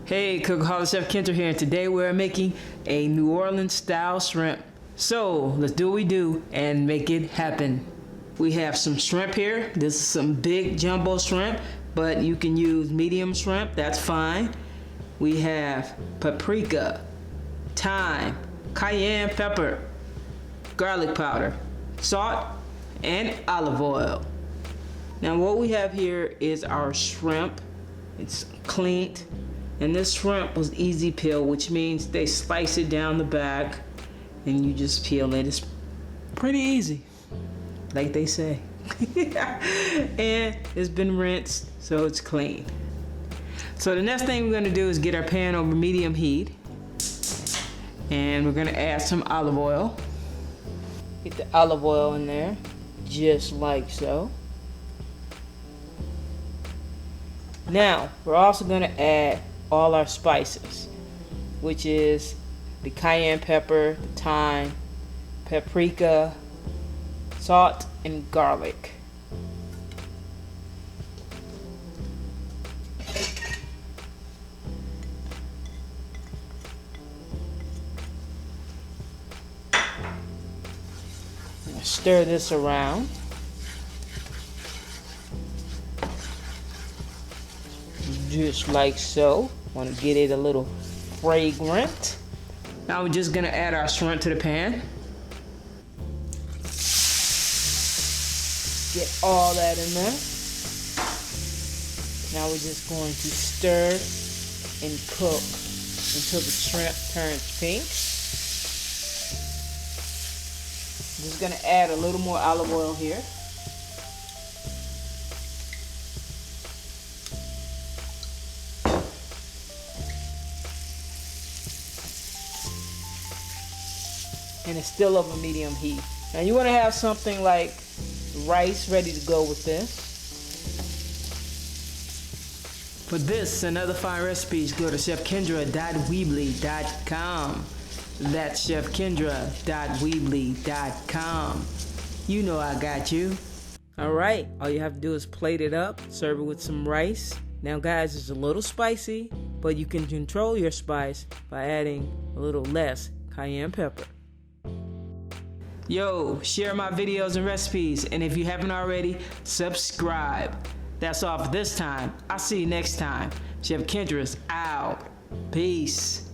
Hey, Cookaholic Chef Kendra here, and today we're making a New Orleans style shrimp. So let's do what we do and make it happen. We have some shrimp here. This is some big jumbo shrimp, but you can use medium shrimp, that's fine. We have paprika, thyme, cayenne pepper, garlic powder, salt, and olive oil. Now what we have here is our shrimp. It's cleaned. And this shrimp was easy peel, which means they slice it down the back and you just peel it. It's pretty easy, like they say. And it's been rinsed, so it's clean. So the next thing we're gonna do is get our pan over medium heat. And we're gonna add some olive oil. Get the olive oil in there, just like so. Now, we're also gonna add all our spices, which is the cayenne pepper, the thyme, paprika, salt, and garlic. Stir this around. Just like so. Want to get it a little fragrant. Now we're just gonna add our shrimp to the pan. Get all that in there. Now we're just going to stir and cook until the shrimp turns pink. I'm just gonna add a little more olive oil here. And it's still over medium heat. Now you want to have something like rice ready to go with this. For this and other fine recipes, go to chefkendra.weebly.com. That's chefkendra.weebly.com. You know I got you. Alright, all you have to do is plate it up, serve it with some rice. Now guys, it's a little spicy, but you can control your spice by adding a little less cayenne pepper. Yo, share my videos and recipes, and if you haven't already, subscribe. That's all for this time. I'll see you next time. Chef Kendra's out. Peace.